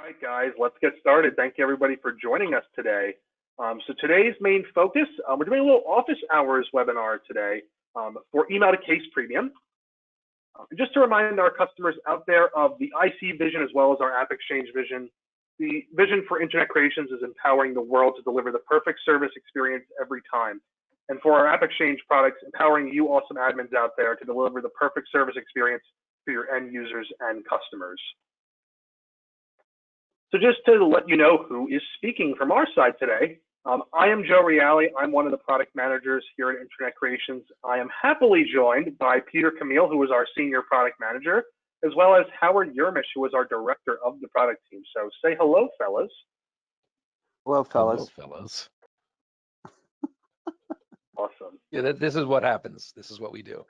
right, guys, let's get started. Thank you, everybody, for joining us today. So today's main focus, we're doing a little office hours webinar today for email to case premium. Just to remind our customers out there of the IC vision as well as our App Exchange vision. The vision for Internet Creations is empowering the world to deliver the perfect service experience every time. And for our App Exchange products, empowering you awesome admins out there to deliver the perfect service experience for your end users and customers. So just to let you know who is speaking from our side today, I am Joe Reale. I'm one of the product managers here at Internet Creations. I am happily joined by Peter Camille, who is our senior product manager, as well as Howard Yermish, who is our director of the product team. So say hello, fellas. Hello, fellas. Hello, fellas. Awesome. Yeah, this is what happens. This is what we do.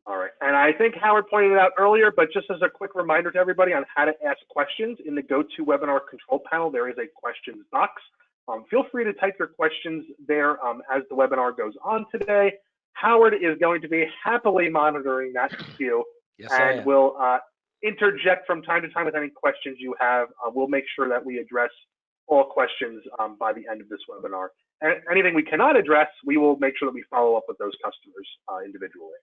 All right, and I think Howard pointed it out earlier, but just as a quick reminder to everybody on how to ask questions, in the GoToWebinar control panel, there is a questions box. Feel free to type your questions there as the webinar goes on today. Howard is going to be happily monitoring that queue, Yes, and will interject from time to time with any questions you have. We'll make sure that we address all questions by the end of this webinar. And anything we cannot address, we will make sure that we follow up with those customers individually.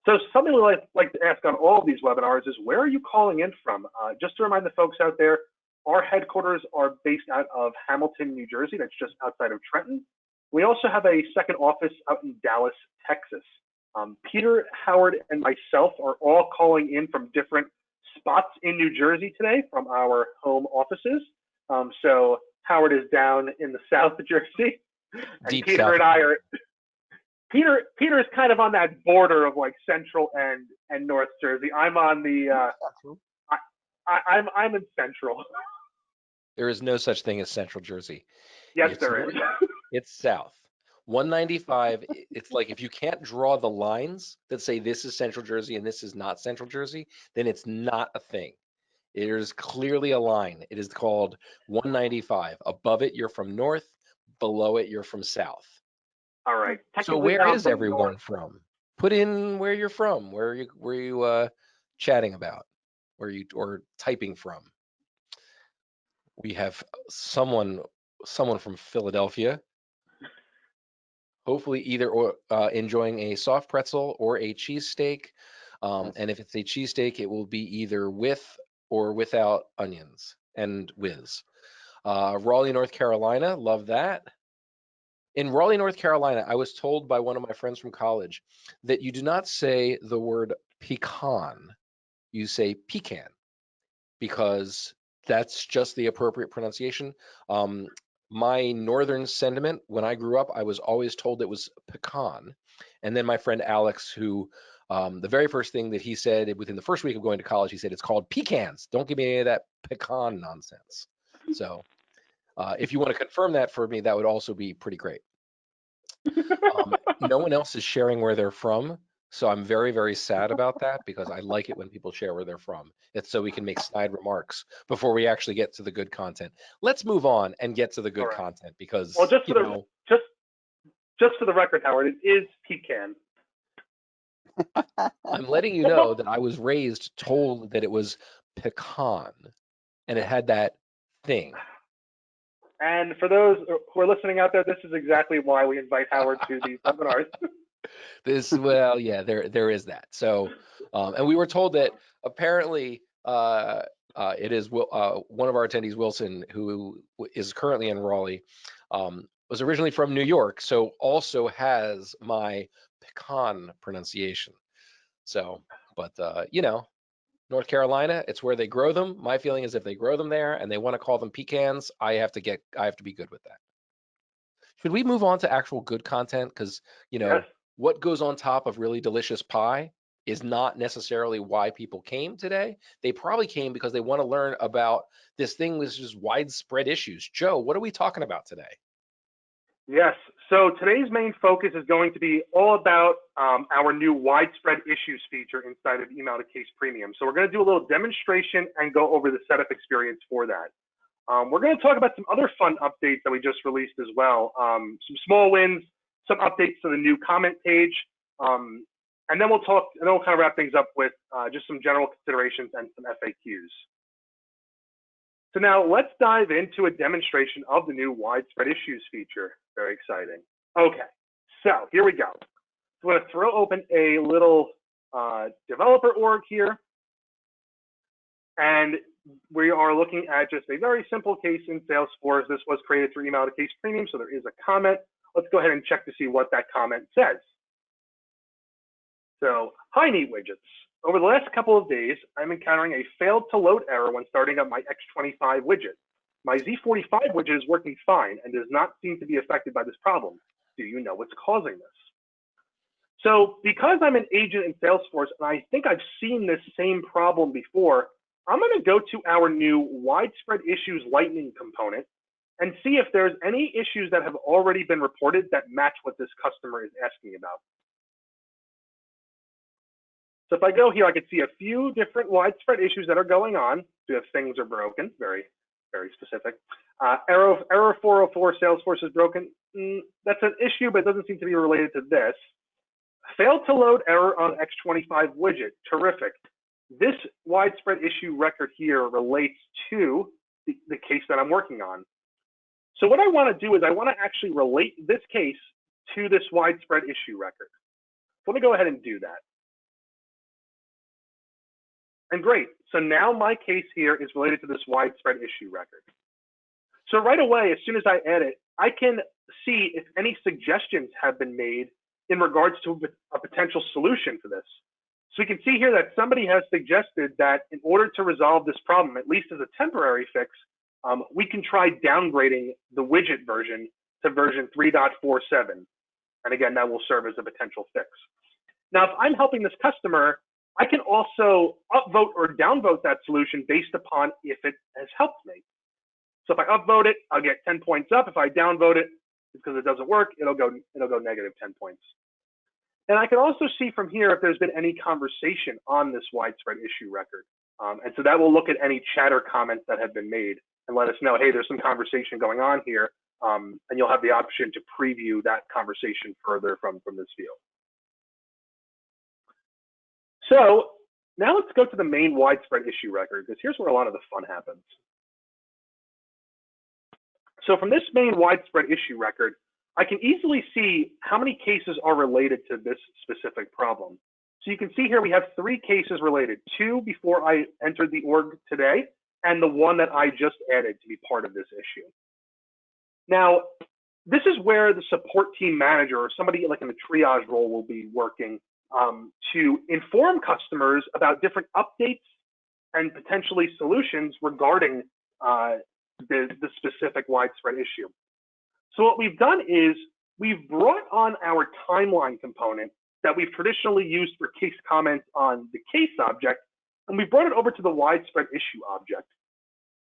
So something we like to ask on all of these webinars is, where are you calling in from? Just to remind the folks out there, our headquarters are based out of Hamilton, New Jersey. That's just outside of Trenton. We also have a second office out in Dallas, Texas. Peter, Howard, and myself are all calling in from different spots in New Jersey today from our home offices. So Howard is down in the South Jersey, and Deep Peter South. and I are. Peter is kind of on that border of like Central and North Jersey. I'm on the I'm in Central. There is no such thing as Central Jersey. Yes, there is. It's South. 195, it's like if you can't draw the lines that say this is Central Jersey and this is not Central Jersey, then it's not a thing. It is clearly a line. It is called 195. Above it, you're from North. Below it, you're from South. All right. So where is everyone from? Put in where you're from. Where are you chatting about? Or typing from? We have someone from Philadelphia. Hopefully either or enjoying a soft pretzel or a cheesesteak. And if it's a cheesesteak, it will be either with or without onions and whiz. Raleigh, North Carolina, love that. In Raleigh, North Carolina, I was told by one of my friends from college that you do not say the word pecan, you say pecan, because that's just the appropriate pronunciation. My northern sentiment, when I grew up, I was always told it was pecan. And then my friend Alex, who the very first thing that he said within the first week of going to college, he said, it's called pecans. Don't give me any of that pecan nonsense. So if you want to confirm that for me, that would also be pretty great. No one else is sharing where they're from, so I'm very, very sad about that, because I like it when people share where they're from. It's so we can make snide remarks before we actually get to the good content. Let's move on and get to the good content, because just for the record, Howard, it is pecan. I'm letting you know that I was told that it was pecan, and it had that thing. And for those who are listening out there, this is exactly why we invite Howard to these webinars. Well, yeah, there is that. So, and we were told that apparently it is one of our attendees, Wilson, who is currently in Raleigh, was originally from New York, so also has my pecan pronunciation. So, but North Carolina, it's where they grow them. My feeling is if they grow them there and they want to call them pecans, I have to be good with that. Should we move on to actual good content? Because Yes. What goes on top of really delicious pie is not necessarily why people came today. They probably came because they want to learn about this thing with just widespread issues. Joe, what are we talking about today? Yes, so today's main focus is going to be all about our new widespread issues feature inside of Email to Case Premium. So we're going to do a little demonstration and go over the setup experience for that. We're going to talk about some other fun updates that we just released as well. Some small wins, some updates to the new comment page, And then we'll talk, and then we'll kind of wrap things up with just some general considerations and some FAQs. So now let's dive into a demonstration of the new widespread issues feature. Very exciting. Okay, so here we go. I'm going to throw open a little developer org here. And we are looking at just a very simple case in Salesforce. This was created through Email to Case Premium, so there is a comment. Let's go ahead and check to see what that comment says. So, hi, Neat Widgets. Over the last couple of days, I'm encountering a failed to load error when starting up my X25 widget. My Z45 widget is working fine and does not seem to be affected by this problem. Do you know what's causing this? So because I'm an agent in Salesforce, and I think I've seen this same problem before, I'm going to go to our new widespread issues lightning component and see if there's any issues that have already been reported that match what this customer is asking about. So if I go here, I can see a few different widespread issues that are going on. So if things are broken, very, very specific. Error 404, Salesforce is broken. That's an issue, but it doesn't seem to be related to this. Failed to load error on X25 widget, terrific. This widespread issue record here relates to the case that I'm working on. So what I want to do is I want to actually relate this case to this widespread issue record. So let me go ahead and do that. And great, so now my case here is related to this widespread issue record. So right away, as soon as I edit, I can see if any suggestions have been made in regards to a potential solution for this. So we can see here that somebody has suggested that in order to resolve this problem, at least as a temporary fix, we can try downgrading the widget version to version 3.47. And again, that will serve as a potential fix. Now, if I'm helping this customer, I can also upvote or downvote that solution based upon if it has helped me. So if I upvote it, I'll get 10 points up. If I downvote it, because it doesn't work, it'll go negative 10 points. And I can also see from here if there's been any conversation on this widespread issue record. And so that will look at any chatter comments that have been made and let us know, hey, there's some conversation going on here. And you'll have the option to preview that conversation further from this field. So now let's go to the main widespread issue record, because here's where a lot of the fun happens. So from this main widespread issue record, I can easily see how many cases are related to this specific problem. So you can see here we have 3 cases related, 2 before I entered the org today, and the one that I just added to be part of this issue. Now, this is where the support team manager or somebody like in the triage role will be working to inform customers about different updates and potentially solutions regarding the specific widespread issue. So what we've done is we've brought on our timeline component that we've traditionally used for case comments on the case object, and we brought it over to the widespread issue object.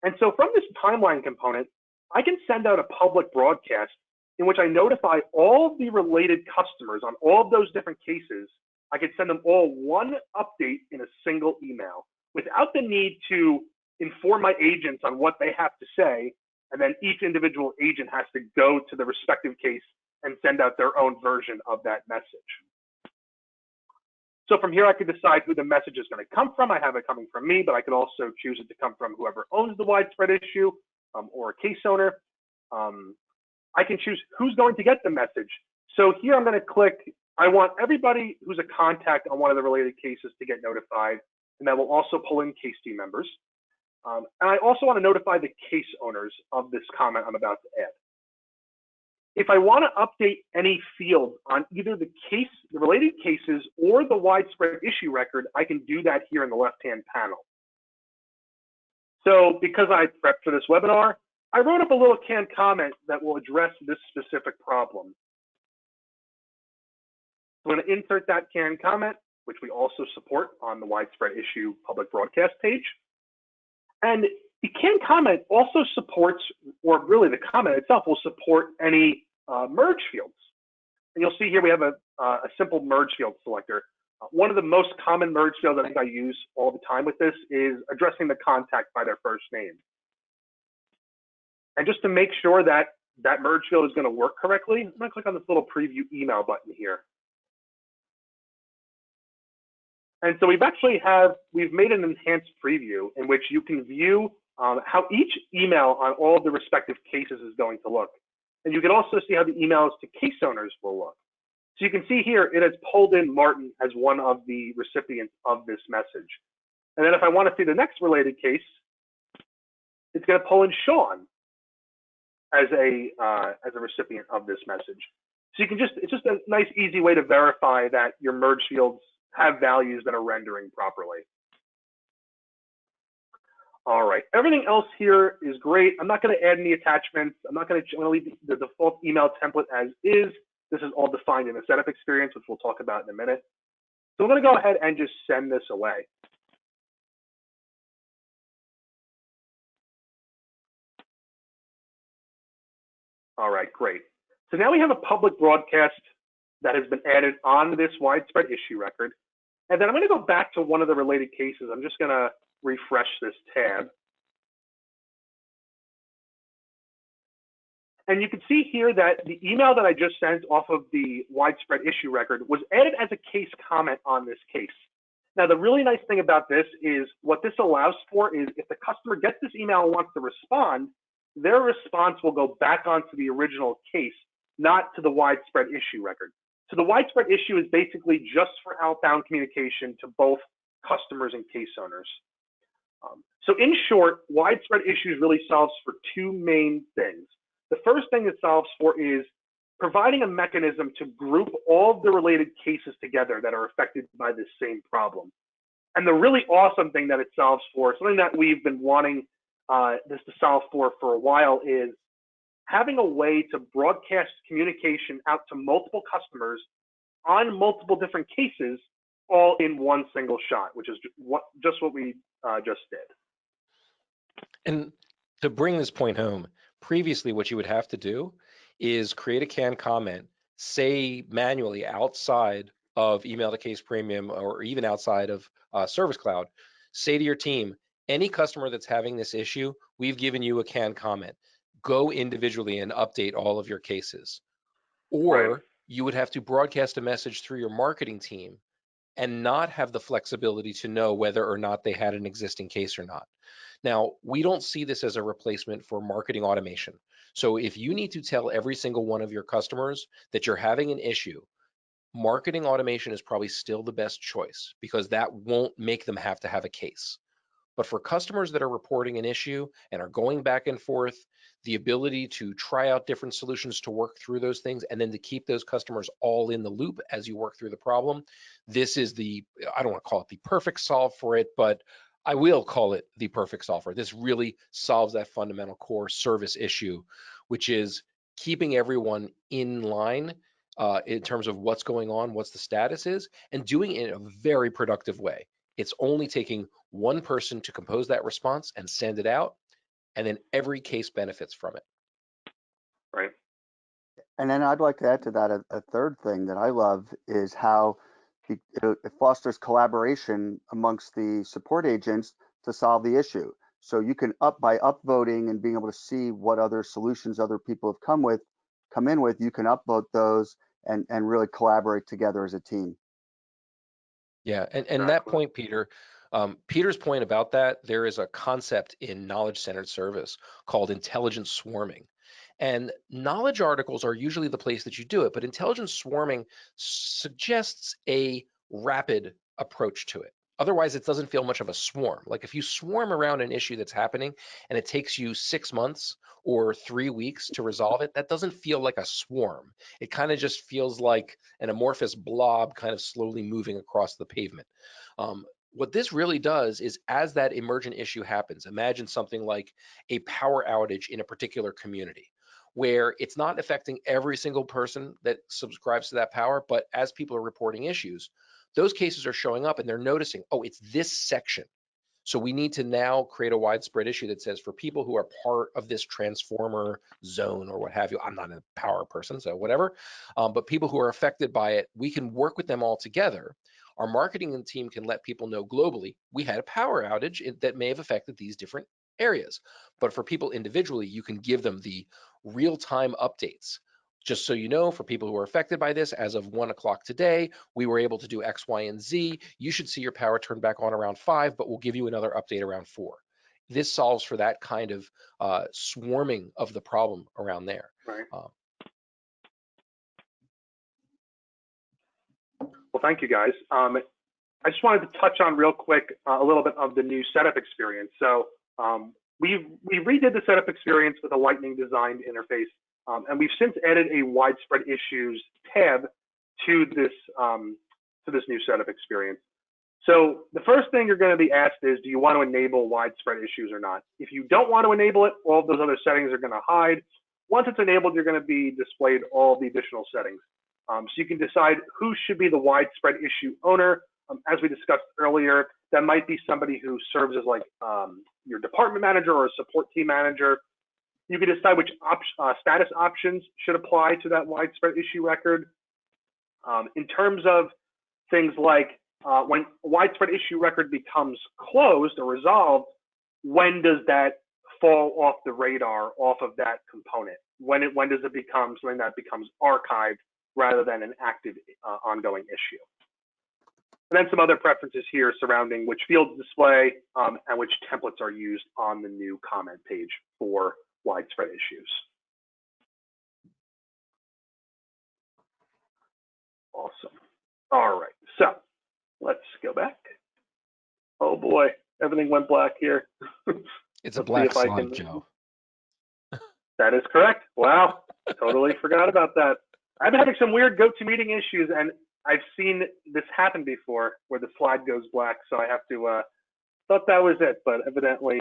And so from this timeline component, I can send out a public broadcast in which I notify all of the related customers on all of those different cases. I could send them all one update in a single email without the need to inform my agents on what they have to say, and then each individual agent has to go to the respective case and send out their own version of that message. So from here, I could decide who the message is going to come from. I have it coming from me, but I could also choose it to come from whoever owns the widespread issue or a case owner. I can choose who's going to get the message. So here I'm going to click, I want everybody who's a contact on one of the related cases to get notified, and that will also pull in case team members. And I also want to notify the case owners of this comment I'm about to add. If I want to update any field on either the related cases or the widespread issue record, I can do that here in the left-hand panel. So because I prepped for this webinar, I wrote up a little canned comment that will address this specific problem. So I'm going to insert that canned comment, which we also support on the widespread issue public broadcast page. And the canned comment also supports, or really the comment itself will support any merge fields. And you'll see here we have a simple merge field selector. One of the most common merge fields I think I use all the time with this is addressing the contact by their first name. And just to make sure that that merge field is going to work correctly, I'm going to click on this little preview email button here. And so we've made an enhanced preview in which you can view how each email on all of the respective cases is going to look. And you can also see how the emails to case owners will look. So you can see here, it has pulled in Martin as one of the recipients of this message. And then if I want to see the next related case, it's going to pull in Sean as a recipient of this message. So you can it's just a nice, easy way to verify that your merge fields have values that are rendering properly. All right, everything else here is great. I'm not going to add any attachments. I'm going to leave the default email template as is. This is all defined in the setup experience, which we'll talk about in a minute. So I'm going to go ahead and just send this away. All right, great. So now we have a public broadcast that has been added on this widespread issue record. And then I'm going to go back to one of the related cases. I'm just going to refresh this tab. And you can see here that the email that I just sent off of the widespread issue record was added as a case comment on this case. Now, the really nice thing about this is what this allows for is if the customer gets this email and wants to respond, their response will go back onto the original case, not to the widespread issue record. So the widespread issue is basically just for outbound communication to both customers and case owners. So in short, widespread issues really solves for two main things. The first thing it solves for is providing a mechanism to group all of the related cases together that are affected by this same problem. And the really awesome thing that it solves for, something that we've been wanting this to solve for a while, is having a way to broadcast communication out to multiple customers on multiple different cases, all in one single shot, which is just what we just did. And to bring this point home, previously what you would have to do is create a canned comment, say manually outside of email to case premium or even outside of Service Cloud, say to your team, any customer that's having this issue, we've given you a canned comment. Go individually and update all of your cases. Or Right. you would have to broadcast a message through your marketing team and not have the flexibility to know whether or not they had an existing case or not. Now, we don't see this as a replacement for marketing automation. So if you need to tell every single one of your customers that you're having an issue, marketing automation is probably still the best choice because that won't make them have to have a case. But for customers that are reporting an issue and are going back and forth, the ability to try out different solutions to work through those things and then to keep those customers all in the loop as you work through the problem, this is I don't want to call it the perfect solve for it, but I will call it the perfect solve for it. This really solves that fundamental core service issue, which is keeping everyone in line in terms of what's going on, what's the status is, and doing it in a very productive way. It's only taking one person to compose that response and send it out, and then every case benefits from it. Right. And then I'd like to add to that a third thing that I love is how it fosters collaboration amongst the support agents to solve the issue. So you can by upvoting and being able to see what other solutions other people have come in with, you can upvote those and really collaborate together as a team. Yeah, and Exactly. that point, Peter, Peter's point about that, there is a concept in knowledge-centered service called intelligent swarming. And knowledge articles are usually the place that you do it, but intelligent swarming suggests a rapid approach to it. Otherwise, it doesn't feel much of a swarm. Like if you swarm around an issue that's happening and it takes you 6 months or 3 weeks to resolve it, that doesn't feel like a swarm. It kind of just feels like an amorphous blob kind of slowly moving across the pavement. What this really does is as that emergent issue happens, imagine something like a power outage in a particular community where it's not affecting every single person that subscribes to that power, but as people are reporting issues, those cases are showing up and they're noticing, oh, it's this section. So we need to now create a widespread issue that says for people who are part of this transformer zone or what have you, I'm not a power person, so whatever, but people who are affected by it, we can work with them all together. Our marketing team can let people know globally, we had a power outage that may have affected these different areas. But for people individually, you can give them the real-time updates. Just so you know, for people who are affected by this, as of 1 o'clock today, we were able to do X, Y, and Z. You should see your power turn back on around 5, but we'll give you another update around 4. This solves for that kind of swarming of the problem around there. Right. Well, thank you, guys. I just wanted to touch on real quick a little bit of the new setup experience. So we redid the setup experience with a Lightning designed interface, and we've since added a widespread issues tab to this new setup experience. So the first thing you're going to be asked is, do you want to enable widespread issues or not? If you don't want to enable it, all of those other settings are going to hide. Once it's enabled, you're going to be displayed all the additional settings. So you can decide who should be the widespread issue owner. As we discussed earlier, that might be somebody who serves as like your department manager or a support team manager. You can decide which status options should apply to that widespread issue record. In terms of things like when a widespread issue record becomes closed or resolved, when does that fall off the radar, off of that component? When does it become something that becomes archived rather than an active ongoing issue? And then some other preferences here surrounding which fields display and which templates are used on the new comment page for widespread issues. Awesome. All right, so let's go back. Oh boy, everything went black here. It's a black slide, Joe. That is correct. Wow, totally forgot about that. I've been having some weird GoToMeeting issues, and I've seen this happen before where the slide goes black, so I have to, thought that was it, but evidently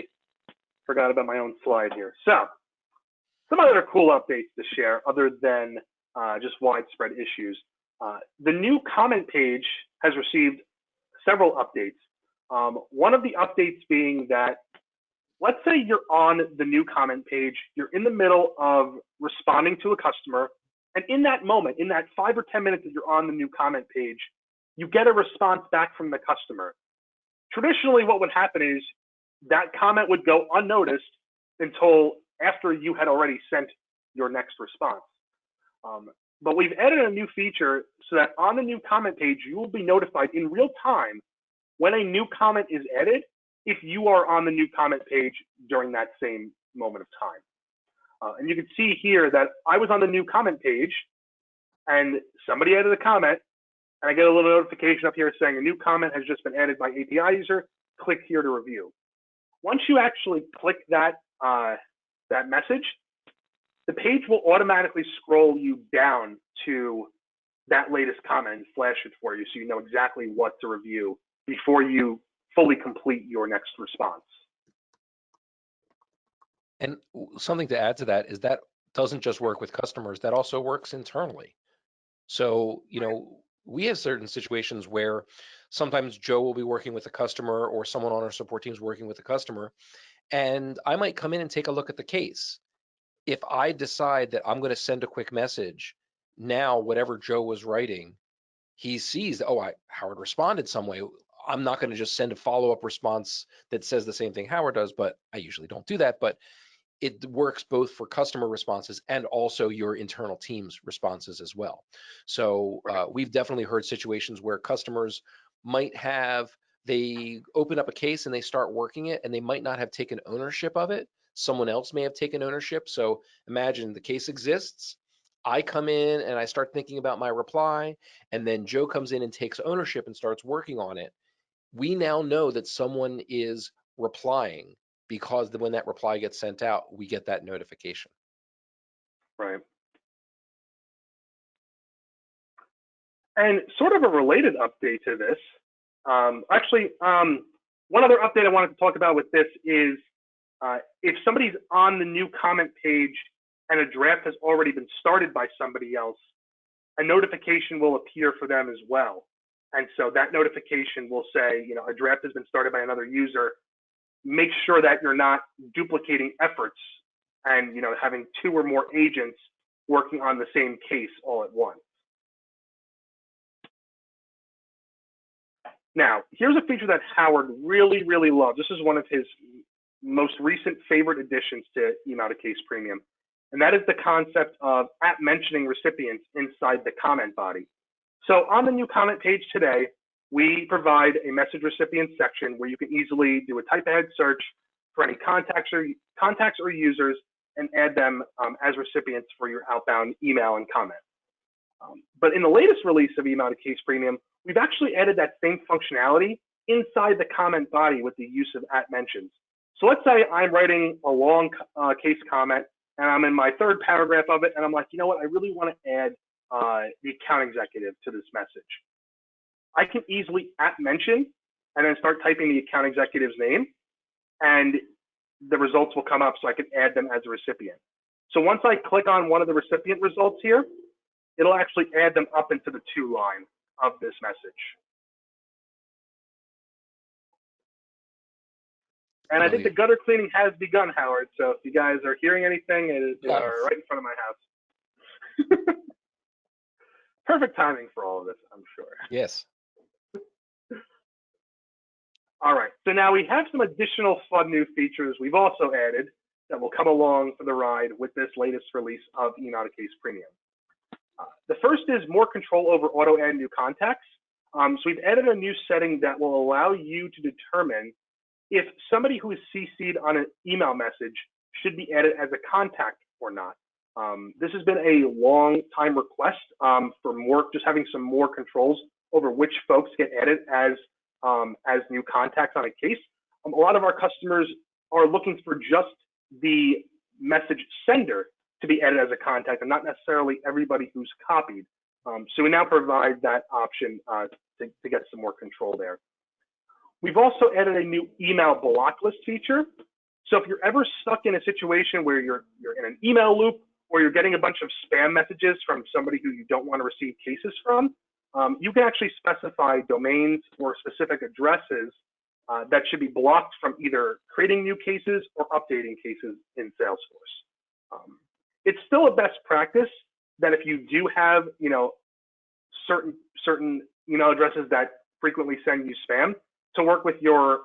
forgot about my own slide here. So, some other cool updates to share other than just widespread issues. The new comment page has received several updates. One of the updates being that, let's say you're on the new comment page, you're in the middle of responding to a customer, and in that moment, in that 5 or 10 minutes that you're on the new comment page, you get a response back from the customer. Traditionally, what would happen is that comment would go unnoticed until after you had already sent your next response. But we've added a new feature so that on the new comment page, you will be notified in real time when a new comment is added if you are on the new comment page during that same moment of time. And you can see here that I was on the new comment page and somebody added a comment, and I get a little notification up here saying a new comment has just been added by API user, click here to review. Once you actually click that, that message, the page will automatically scroll you down to that latest comment and flash it for you so you know exactly what to review before you fully complete your next response. And something to add to that is that doesn't just work with customers, that also works internally. So, you know, we have certain situations where sometimes Joe will be working with a customer or someone on our support team is working with a customer, and I might come in and take a look at the case. If I decide that I'm going to send a quick message, now whatever Joe was writing, he sees, oh, Howard responded some way. I'm not going to just send a follow-up response that says the same thing Howard does, but I usually don't do that. But it works both for customer responses and also your internal team's responses as well. So we've definitely heard situations where customers might have, they open up a case and they start working it and they might not have taken ownership of it. Someone else may have taken ownership. So imagine the case exists. I come in and I start thinking about my reply, and then Joe comes in and takes ownership and starts working on it. We now know that someone is replying because when that reply gets sent out, we get that notification. Right. And sort of a related update to this, one other update I wanted to talk about with this is if somebody's on the new comment page and a draft has already been started by somebody else, a notification will appear for them as well. And so that notification will say, you know, a draft has been started by another user. Make sure that you're not duplicating efforts and, you know, having 2 or more agents working on the same case all at once. Now, here's a feature that Howard really, really loved. This is one of his most recent favorite additions to Email to Case Premium. and that is the concept of @mentioning recipients inside the comment body. So on the new comment page today, we provide a message recipient section where you can easily do a type ahead search for any contacts or users and add them as recipients for your outbound email and comment. But in the latest release of Email to Case Premium, we've actually added that same functionality inside the comment body with the use of @mentions. So let's say I'm writing a long case comment and I'm in my third paragraph of it, and I'm like, you know what, I really want to add the account executive to this message. I can easily @mention and then start typing the account executive's name, and the results will come up so I can add them as a recipient. So once I click on one of the recipient results here, it'll actually add them up into the to line of this message. And I think the gutter cleaning has begun, Howard. So if you guys are hearing anything, it are right in front of my house. Perfect timing for all of this, I'm sure. Yes. All right, so now we have some additional fun new features we've also added that will come along for the ride with this latest release of Email to Case Premium. The first is more control over auto add new contacts. So we've added a new setting that will allow you to determine if somebody who is CC'd on an email message should be added as a contact or not. This has been a long time request for just having some more controls over which folks get added as new contacts on a case. A lot of our customers are looking for just the message sender to be added as a contact and not necessarily everybody who's copied. So we now provide that option to get some more control there. We've also added a new email block list feature. So if you're ever stuck in a situation where you're in an email loop or you're getting a bunch of spam messages from somebody who you don't want to receive cases from, you can actually specify domains or specific addresses that should be blocked from either creating new cases or updating cases in Salesforce. It's still a best practice that if you do have, certain email addresses that frequently send you spam, to work with your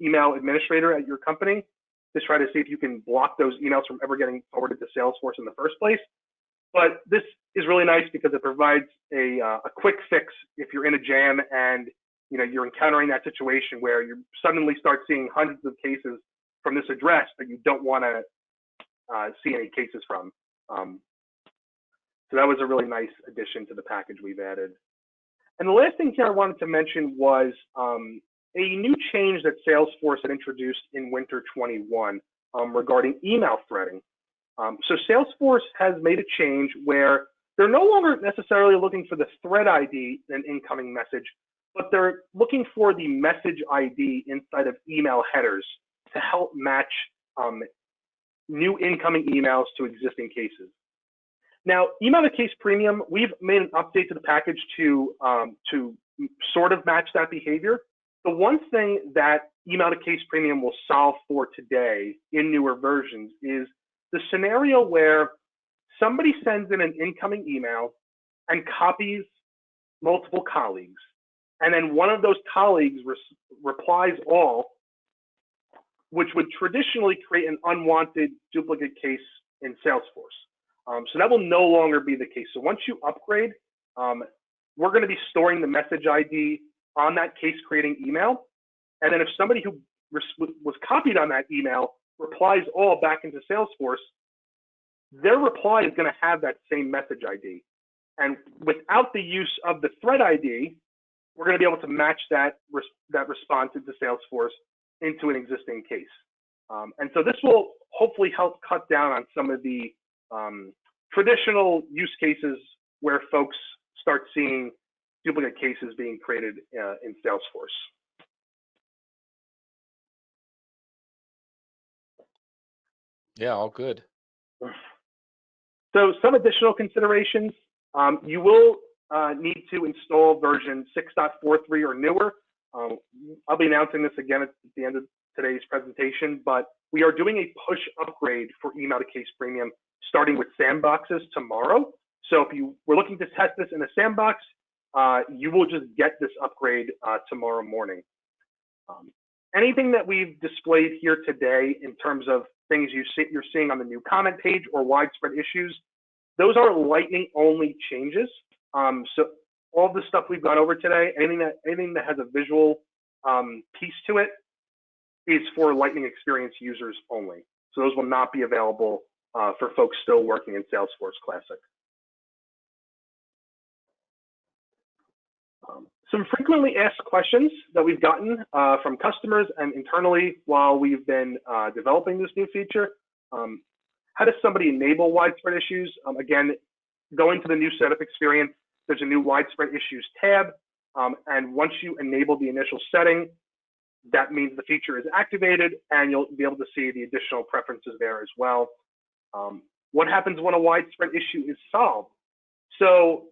email administrator at your company to try to see if you can block those emails from ever getting forwarded to Salesforce in the first place. But this is really nice because it provides a quick fix if you're in a jam and you're encountering that situation where you suddenly start seeing hundreds of cases from this address that you don't want to see any cases from. So that was a really nice addition to the package we've added. And the last thing here I wanted to mention was a new change that Salesforce had introduced in winter 21 regarding email threading. So Salesforce has made a change where they're no longer necessarily looking for the thread ID in an incoming message, but they're looking for the message ID inside of email headers to help match new incoming emails to existing cases. Now, Email to Case Premium, we've made an update to the package to sort of match that behavior. The one thing that Email to Case Premium will solve for today in newer versions is the scenario where somebody sends in an incoming email and copies multiple colleagues, and then one of those colleagues replies all, which would traditionally create an unwanted duplicate case in Salesforce. So that will no longer be the case. So once you upgrade, we're going to be storing the message ID on that case creating email. And then if somebody who was copied on that email replies all back into Salesforce, their reply is going to have that same message ID. And without the use of the thread ID, we're going to be able to match that response into Salesforce into an existing case. And so this will hopefully help cut down on some of the traditional use cases where folks start seeing duplicate cases being created in Salesforce. Yeah, all good. So some additional considerations, you will need to install version 6.43 or newer. I'll be announcing this again at the end of today's presentation, but we are doing a push upgrade for Email to Case Premium starting with sandboxes tomorrow. So if you were looking to test this in a sandbox, you will just get this upgrade tomorrow morning. anything that we've displayed here today in terms of things you're seeing on the new comment page or widespread issues, those are Lightning only changes. So all the stuff we've gone over today, anything that has a visual piece to it is for Lightning Experience users only. So those will not be available for folks still working in Salesforce Classic. Some frequently asked questions that we've gotten from customers and internally while we've been developing this new feature. How does somebody enable widespread issues? Again, go into the new setup experience. There's a new widespread issues tab. And once you enable the initial setting, that means the feature is activated and you'll be able to see the additional preferences there as well. What happens when a widespread issue is solved? So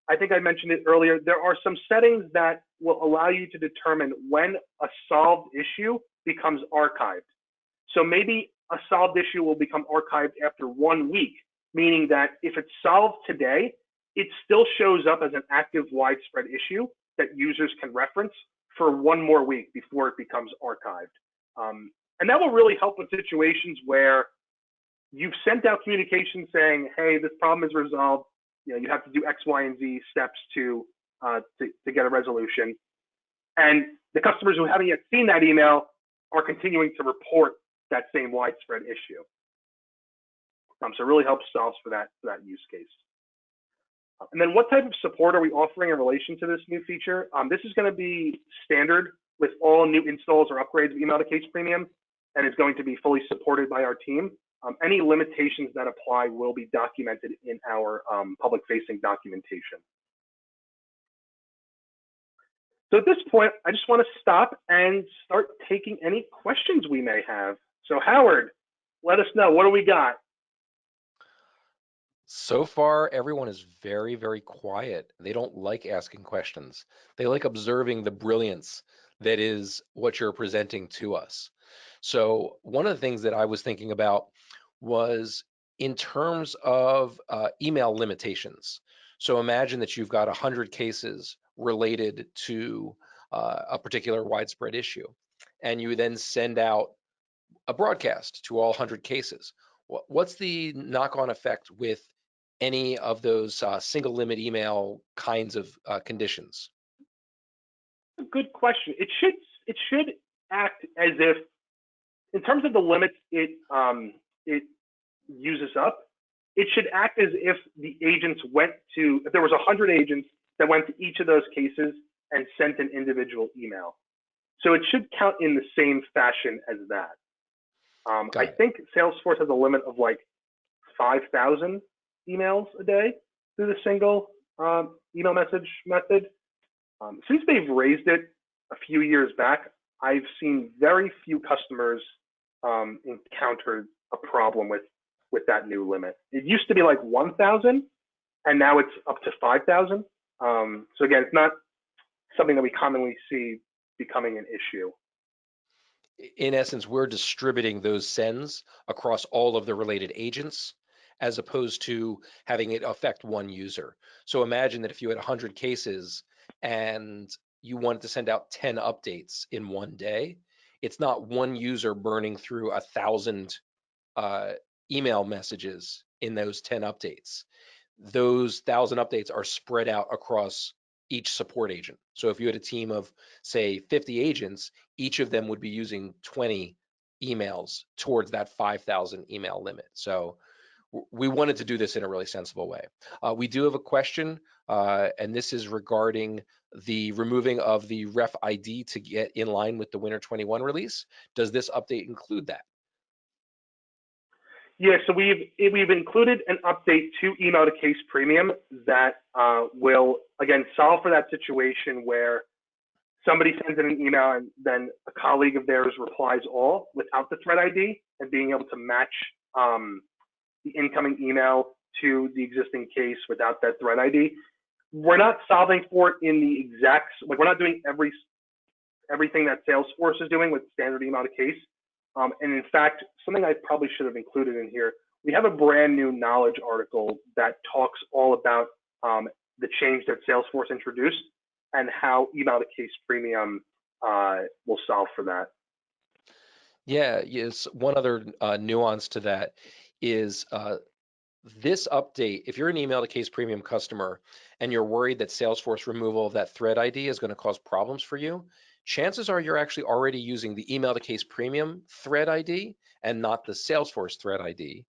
I think I mentioned it earlier, there are some settings that will allow you to determine when a solved issue becomes archived. So maybe a solved issue will become archived after 1 week, meaning that if it's solved today, it still shows up as an active widespread issue that users can reference for 1 more week before it becomes archived. And that will really help with situations where you've sent out communication saying, hey, this problem is resolved. You know, you have to do X, Y, and Z steps to get a resolution. And the customers who haven't yet seen that email are continuing to report that same widespread issue. So it really helps solve for that use case. And then what type of support are we offering in relation to this new feature? This is going to be standard with all new installs or upgrades of Email to Case Premium, and it's going to be fully supported by our team. Any limitations that apply will be documented in our public-facing documentation. So at this point, I just want to stop and start taking any questions we may have. So Howard, let us know, what do we got? So far, everyone is very, very quiet. They don't like asking questions. They like observing the brilliance that is what you're presenting to us. So one of the things that I was thinking about was in terms of email limitations. So imagine that you've got 100 cases related to a particular widespread issue, and you then send out a broadcast to all 100 cases. What's the knock-on effect with any of those single limit email kinds of conditions? Good question. It should act as if, in terms of the limits it uses up, it should act as if the agents went to, if there was 100 agents that went to each of those cases and sent an individual email. So it should count in the same fashion as that. I think Salesforce has a limit of like 5,000 emails a day through the single email message method. Since they've raised it a few years back, I've seen very few customers encounter a problem with that new limit. It used to be like 1,000, and now it's up to 5,000. So again, it's not something that we commonly see becoming an issue. In essence, we're distributing those sends across all of the related agents, as opposed to having it affect one user. So imagine that if you had 100 cases and you wanted to send out 10 updates in one day, it's not one user burning through 1,000 email messages in those 10 updates. Those 1,000 updates are spread out across each support agent. So if you had a team of, say, 50 agents, each of them would be using 20 emails towards that 5,000 email limit. So we wanted to do this in a really sensible way. We do have a question, and this is regarding the removing of the ref ID to get in line with the Winter 21 release. Does this update include that? Yeah, so we've included an update to Email to Case Premium that will, again, solve for that situation where somebody sends in an email and then a colleague of theirs replies all without the thread ID, and being able to match the incoming email to the existing case without that thread ID. We're not solving for it in the exact, like we're not doing everything that Salesforce is doing with standard Email to Case. And in fact, something I probably should have included in here, we have a brand new knowledge article that talks all about the change that Salesforce introduced and how Email to Case Premium will solve for that. Yeah, yes. One other nuance to that is this update. If you're an email to case premium customer and you're worried that Salesforce removal of that thread ID is going to cause problems for you, chances are you're actually already using the email to case premium thread ID and not the Salesforce thread ID.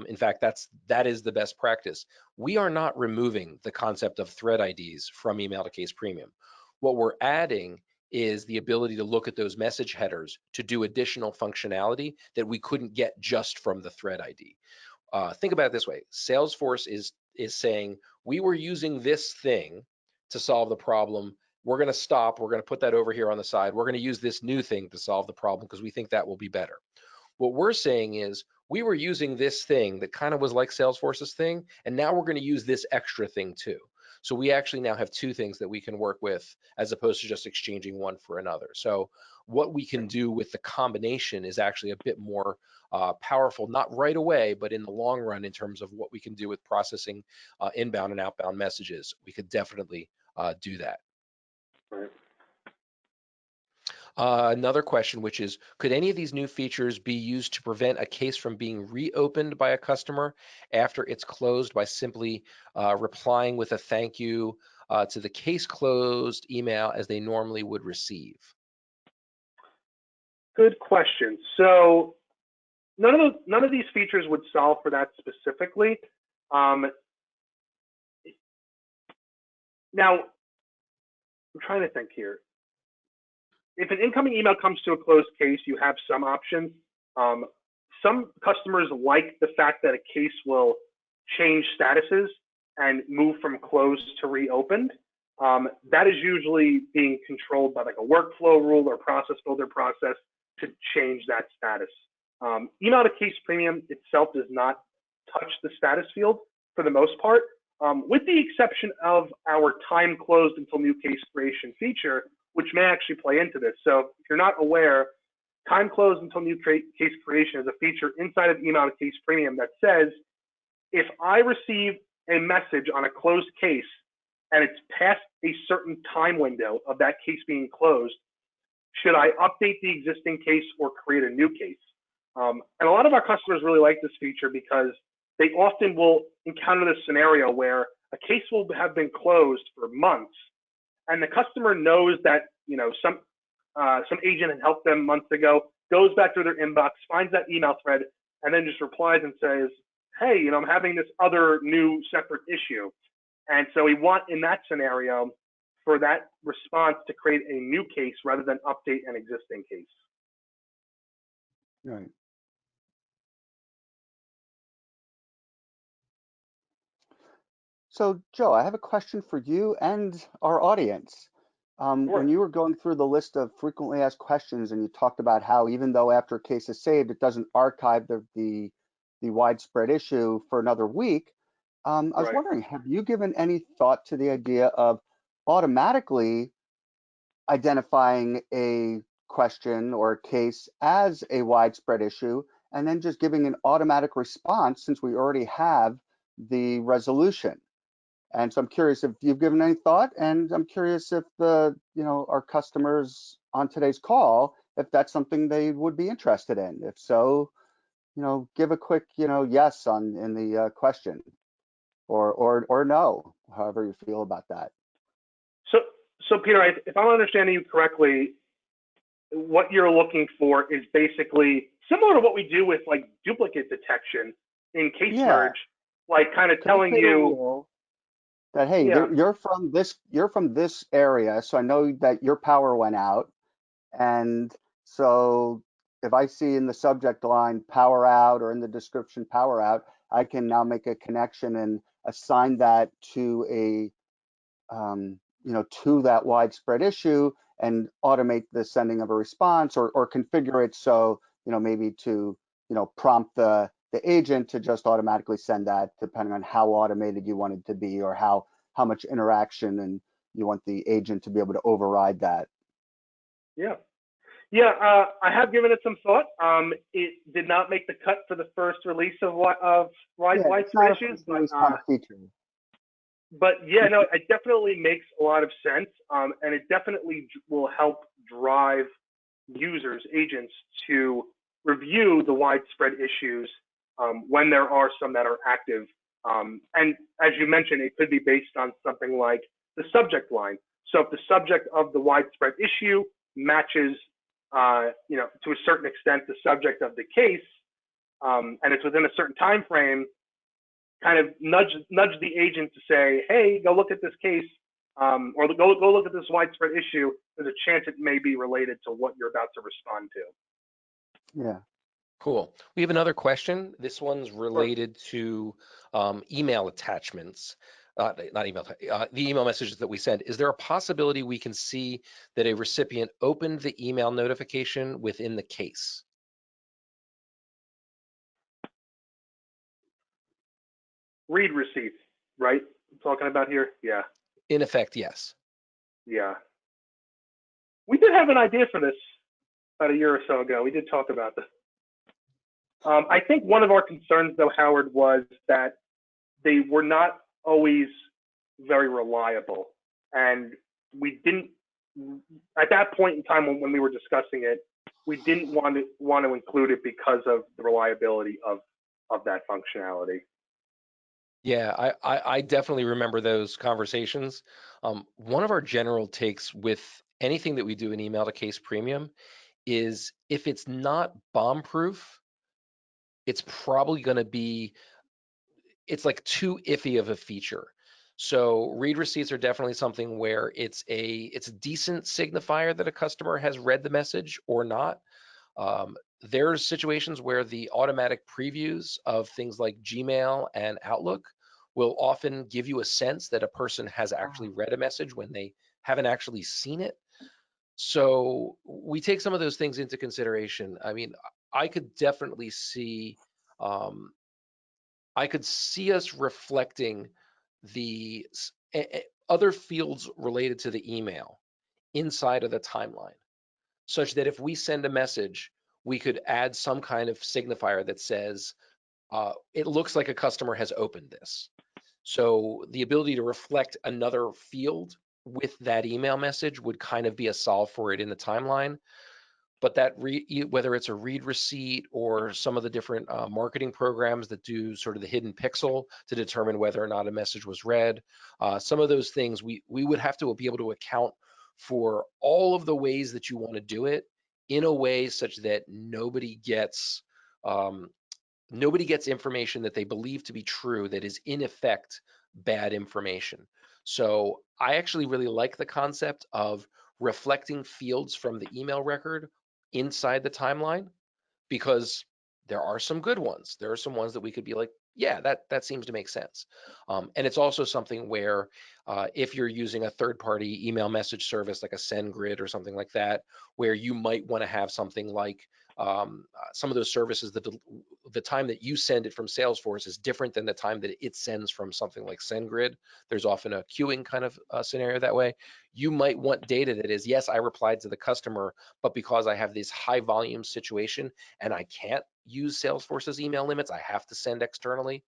In fact, that is the best practice. We are not removing the concept of thread IDs from email to case premium. What we're adding is the ability to look at those message headers to do additional functionality that we couldn't get just from the thread ID. Think about it this way: Salesforce is saying we were using this thing to solve the problem. We're going to stop. We're going to put that over here on the side. We're going to use this new thing to solve the problem because we think that will be better. What we're saying is we were using this thing that kind of was like Salesforce's thing, and now we're going to use this extra thing too. So we actually now have two things that we can work with as opposed to just exchanging one for another. So what we can do with the combination is actually a bit more powerful, not right away, but in the long run in terms of what we can do with processing inbound and outbound messages. We could definitely do that. Right. Another question, which is, could any of these new features be used to prevent a case from being reopened by a customer after it's closed by simply replying with a thank you to the case closed email as they normally would receive? Good question. So none of these features would solve for that specifically. Now, I'm trying to think here. If an incoming email comes to a closed case, you have some options. Some customers like the fact that a case will change statuses and move from closed to reopened. That is usually being controlled by like a workflow rule or process builder process to change that status. Email to case premium itself does not touch the status field for the most part, with the exception of our time closed until new case creation feature, which may actually play into this. So if you're not aware, time closed until new case creation is a feature inside of email to case premium that says, if I receive a message on a closed case and it's past a certain time window of that case being closed, should I update the existing case or create a new case? And a lot of our customers really like this feature because they often will encounter this scenario where a case will have been closed for months, and the customer knows that some agent had helped them months ago, goes back to their inbox, finds that email thread, and then just replies and says, hey, I'm having this other new separate issue. And so we want, in that scenario, for that response to create a new case rather than update an existing case. Right. So, Joe, I have a question for you and our audience. Sure. When you were going through the list of frequently asked questions and you talked about how even though after a case is saved, it doesn't archive the widespread issue for another week, I was Right. wondering, have you given any thought to the idea of automatically identifying a question or a case as a widespread issue and then just giving an automatic response since we already have the resolution? And so I'm curious if you've given any thought, and I'm curious if our customers on today's call, if that's something they would be interested in. If so, give a quick, yes in the question, or no, however you feel about that. So Peter, if I'm understanding you correctly, what you're looking for is basically similar to what we do with like duplicate detection in case merge, like kind of telling you that, hey, yeah. you're from this area, so I know that your power went out, and so if I see in the subject line power out or in the description power out, I can now make a connection and assign that to to that widespread issue and automate the sending of a response, or configure it so maybe to prompt the agent to just automatically send that, depending on how automated you want it to be or how much interaction and you want the agent to be able to override that. Yeah, I have given it some thought. It did not make the cut for the first release of widespread issues, but yeah, no, it definitely makes a lot of sense, and it definitely will help drive users, agents, to review the widespread issues when there are some that are active. And as you mentioned, it could be based on something like the subject line. So if the subject of the widespread issue matches, to a certain extent, the subject of the case, and it's within a certain time frame, kind of nudge the agent to say, hey, go look at this case, or go look at this widespread issue. There's a chance it may be related to what you're about to respond to. Yeah. Cool. We have another question. This one's related to email attachments, not email, the email messages that we send. Is there a possibility we can see that a recipient opened the email notification within the case? Read receipts, right? I'm talking about here? Yeah. In effect, yes. Yeah. We did have an idea for this about a year or so ago. We did talk about this. I think one of our concerns, though, Howard, was that they were not always very reliable. And we didn't, at that point in time when we were discussing it, we didn't want to include it because of the reliability of that functionality. Yeah, I definitely remember those conversations. One of our general takes with anything that we do in email to case premium is if it's not bomb proof, it's probably going to be, it's like too iffy of a feature. So read receipts are definitely something where it's a decent signifier that a customer has read the message or not. There's situations where the automatic previews of things like Gmail and Outlook will often give you a sense that a person has actually read a message when they haven't actually seen it. So we take some of those things into consideration. I mean, I could definitely see, us reflecting the other fields related to the email inside of the timeline, such that if we send a message, we could add some kind of signifier that says, it looks like a customer has opened this. So the ability to reflect another field with that email message would kind of be a solve for it in the timeline. But that whether it's a read receipt or some of the different marketing programs that do sort of the hidden pixel to determine whether or not a message was read, some of those things we would have to be able to account for all of the ways that you want to do it in a way such that nobody gets information that they believe to be true that is in effect bad information. So I actually really like the concept of reflecting fields from the email record inside the timeline, because there are some good ones. There are some ones that we could be like, yeah, that seems to make sense. And it's also something where if you're using a third-party email message service like a SendGrid or something like that, where you might want to have something like some of those services that the time that you send it from Salesforce is different than the time that it sends from something like SendGrid. There's often a queuing kind of scenario that way. You might want data that is, yes, I replied to the customer, but because I have this high volume situation and I can't use Salesforce's email limits, I have to send externally.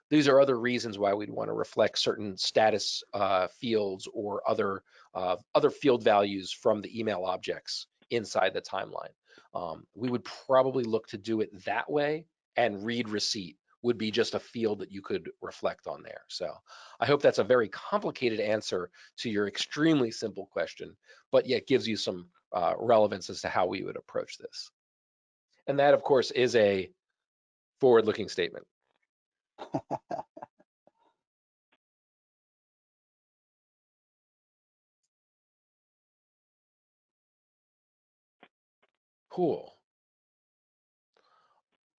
These are other reasons why we'd want to reflect certain status fields or other field values from the email objects inside the timeline. We would probably look to do it that way, and read receipt would be just a field that you could reflect on there. So I hope that's a very complicated answer to your extremely simple question, but yet gives you some relevance as to how we would approach this. And that, of course, is a forward-looking statement. Cool.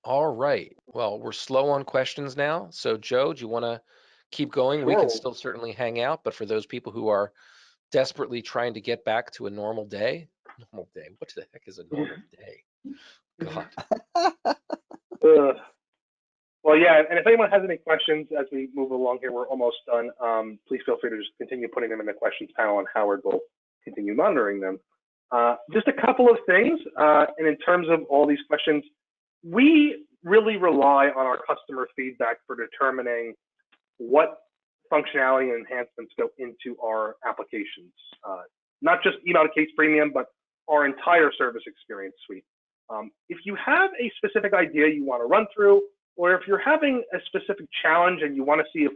All right. Well, we're slow on questions now. So Joe, do you want to keep going? We can still certainly hang out, but for those people who are desperately trying to get back to a normal day, what the heck is a normal day? God. Well, yeah, and if anyone has any questions as we move along here, we're almost done. Please feel free to just continue putting them in the questions panel, and Howard will continue monitoring them. Just a couple of things, and in terms of all these questions, we really rely on our customer feedback for determining what functionality and enhancements go into our applications, not just email to case premium, but our entire service experience suite. If you have a specific idea you want to run through, or if you're having a specific challenge and you want to see if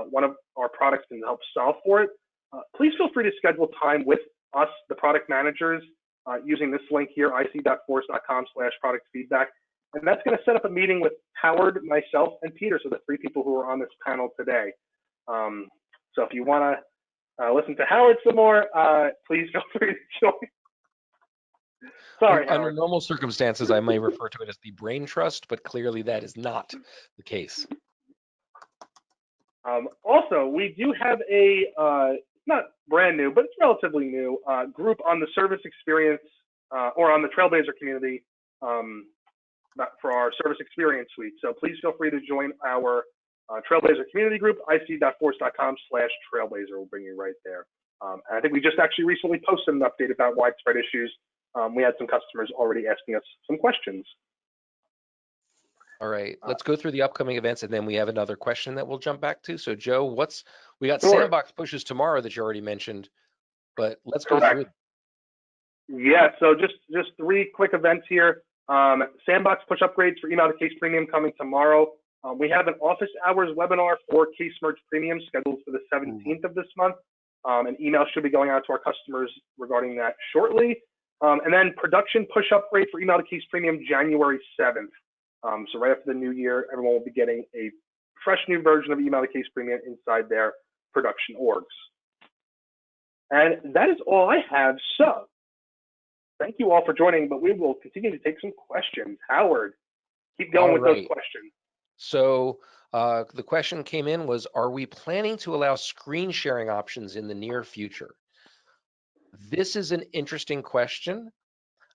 one of our products can help solve for it, please feel free to schedule time with us, the product managers, using this link here, ic.force.com/product feedback. And that's going to set up a meeting with Howard, myself, and Peter, so the three people who are on this panel today. So if you want to listen to Howard some more, please feel free to join. Sorry, Under Howard. normal circumstances, I may refer to it as the brain trust, but clearly that is not the case. Also, we do have a, not brand new, but it's relatively new, group on the service experience or on the Trailblazer community for our service experience suite. So please feel free to join our Trailblazer community group, ic.force.com/trailblazer will bring you right there. And I think we just actually recently posted an update about widespread issues. We had some customers already asking us some questions. All right, let's go through the upcoming events, and then we have another question that we'll jump back to. So Joe, we got Sure. Sandbox pushes tomorrow that you already mentioned, but let's go Correct. through. Yeah, so just 3 quick events here. Sandbox push upgrades for email to case premium coming tomorrow. We have an office hours webinar for case merge premium scheduled for the 17th of this month. An email should be going out to our customers regarding that shortly. And then production push upgrade for email to case premium January 7th. So right after the new year, everyone will be getting a fresh new version of email to case premium inside their production orgs. And that is all I have. So thank you all for joining, but we will continue to take some questions. Howard, keep going with those questions. So the question came in was, are we planning to allow screen sharing options in the near future? This is an interesting question.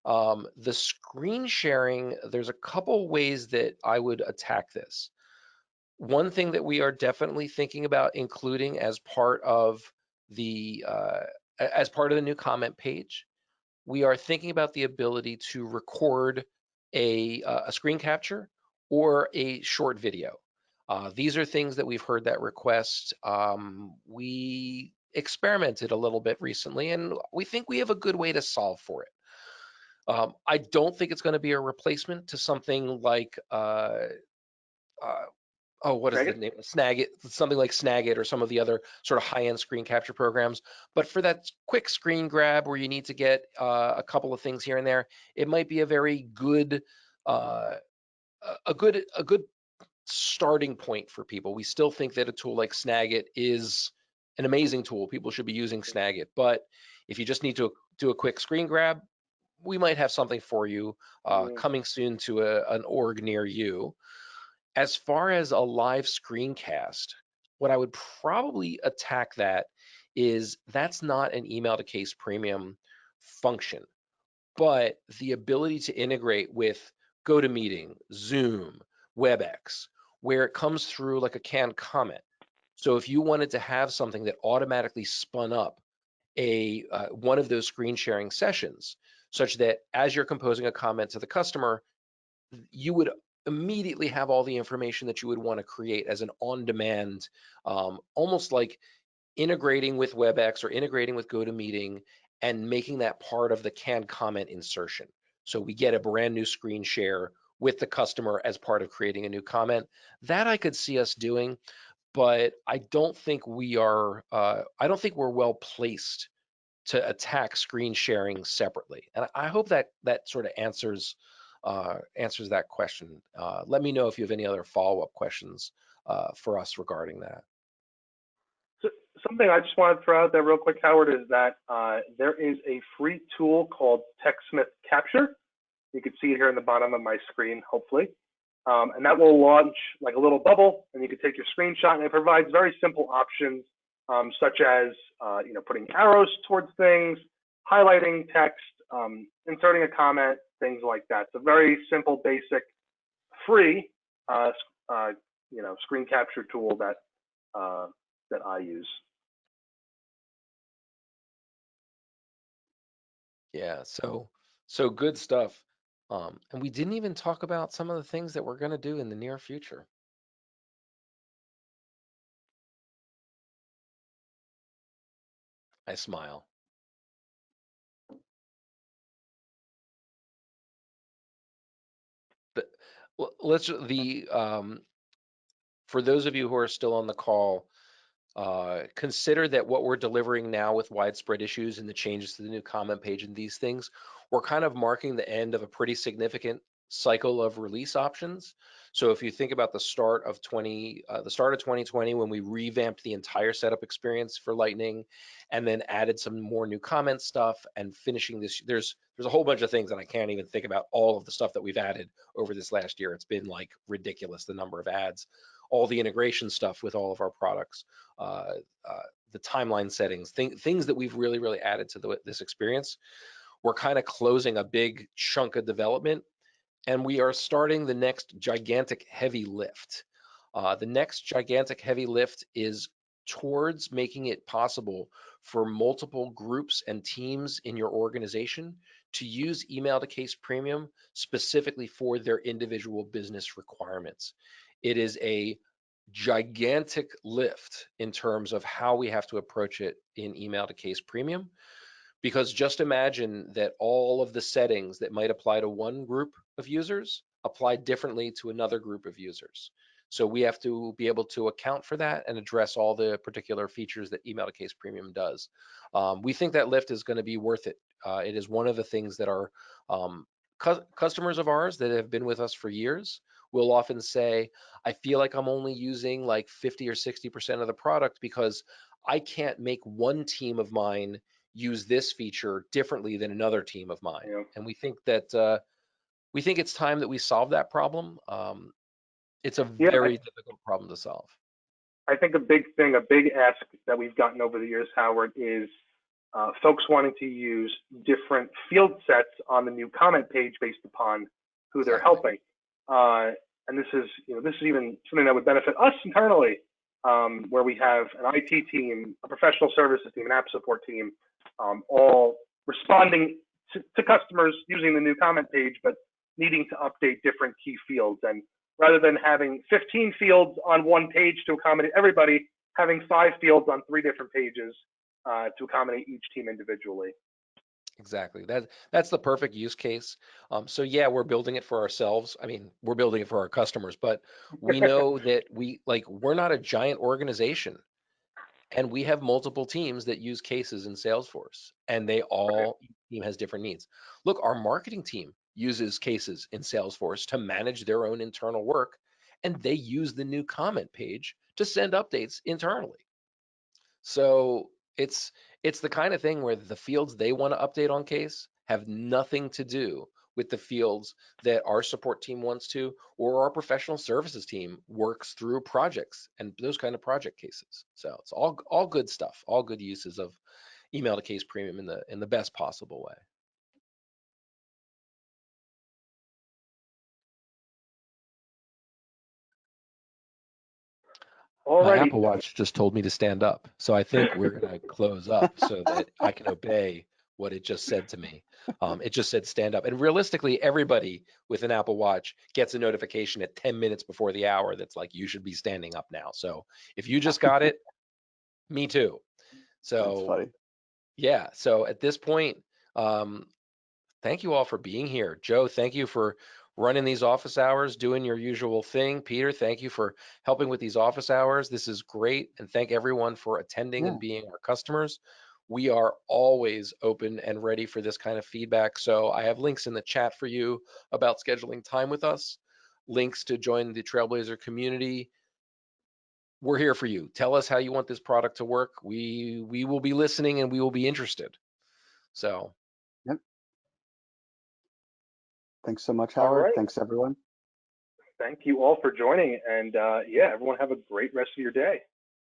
The screen sharing, there's a couple ways that I would attack this. One thing that we are definitely thinking about including as part of the new comment page, we are thinking about the ability to record a screen capture or a short video. These are things that we've heard that request. We experimented a little bit recently, and we think we have a good way to solve for it. I don't think it's going to be a replacement to something like what is the name? Snagit, something like Snagit or some of the other sort of high-end screen capture programs. But for that quick screen grab where you need to get a couple of things here and there, it might be a very good, a good starting point for people. We still think that a tool like Snagit is an amazing tool. People should be using Snagit. But if you just need to do a quick screen grab, we might have something for you coming soon to an org near you. As far as a live screencast, what I would probably attack that is that's not an email to case premium function, but the ability to integrate with GoToMeeting, Zoom, WebEx, where it comes through like a canned comment. So if you wanted to have something that automatically spun up one of those screen sharing sessions, such that as you're composing a comment to the customer, you would immediately have all the information that you would want to create as an on-demand, almost like integrating with WebEx or integrating with GoToMeeting and making that part of the canned comment insertion. So we get a brand new screen share with the customer as part of creating a new comment. That I could see us doing, but I don't think we're well placed to attack screen sharing separately. And I hope that sort of answers that question. Let me know if you have any other follow-up questions for us regarding that. So, something I just want to throw out there real quick, Howard, is that there is a free tool called TechSmith Capture. You can see it here in the bottom of my screen, hopefully. And that will launch like a little bubble, and you can take your screenshot, and it provides very simple options, such as putting arrows towards things, highlighting text, inserting a comment, things like that. It's a very simple, basic, free, screen capture tool that I use. Yeah, so good stuff. And we didn't even talk about some of the things that we're going to do in the near future. I smile. let's for those of you who are still on the call, consider that what we're delivering now with widespread issues and the changes to the new comment page and these things, we're kind of marking the end of a pretty significant cycle of release options. So if you think about the start of 2020, when we revamped the entire setup experience for Lightning, and then added some more new comment stuff, and finishing this, there's a whole bunch of things that I can't even think about all of the stuff that we've added over this last year. It's been like ridiculous, the number of ads, all the integration stuff with all of our products, the timeline settings, things that we've really added to this experience. We're kind of closing a big chunk of development, and we are starting the next gigantic heavy lift. The next gigantic heavy lift is towards making it possible for multiple groups and teams in your organization to use Email to Case Premium specifically for their individual business requirements. It is a gigantic lift in terms of how we have to approach it in Email to Case Premium, because just imagine that all of the settings that might apply to one group of users apply differently to another group of users. So we have to be able to account for that and address all the particular features that Email to Case Premium does. We think that lift is going to be worth it. It is one of the things that our customers of ours that have been with us for years will often say, I feel like I'm only using like 50 or 60% of the product because I can't make one team of mine use this feature differently than another team of mine. Yeah. And we think that we think it's time that we solve that problem. It's a very difficult problem to solve. I think a big ask that we've gotten over the years, Howard, is folks wanting to use different field sets on the new comment page based upon who they're helping. And this is even something that would benefit us internally, where we have an IT team, a professional services team, an app support team, all responding to customers using the new comment page, but needing to update different key fields. And rather than having 15 fields on one page to accommodate everybody, having 5 fields on 3 different pages to accommodate each team individually. Exactly. That's the perfect use case. So yeah, we're building it for ourselves. I mean, we're building it for our customers, but we know that we're not a giant organization, and we have multiple teams that use cases in Salesforce, and each team has different needs. Look, our marketing team uses cases in Salesforce to manage their own internal work, and they use the new comment page to send updates internally. So it's the kind of thing where the fields they want to update on case have nothing to do with the fields that our support team wants to, or our professional services team works through projects and those kind of project cases. So it's all good stuff, all good uses of Email to Case Premium in the best possible way. My Apple Watch just told me to stand up, so I think we're going to close up so that I can obey what it just said to me. It just said stand up, and realistically, everybody with an Apple Watch gets a notification at 10 minutes before the hour that's like, you should be standing up now. So if you just got it, me too. So that's funny. Yeah, so at this point, thank you all for being here. Joe, thank you for running these office hours, doing your usual thing. Peter, thank you for helping with these office hours. This is great. And thank everyone for attending and being our customers. We are always open and ready for this kind of feedback. So I have links in the chat for you about scheduling time with us, links to join the Trailblazer community. We're here for you. Tell us how you want this product to work. We will be listening and we will be interested. So. Yep. Thanks so much, Howard. Right. Thanks, everyone. Thank you all for joining. And yeah, everyone have a great rest of your day.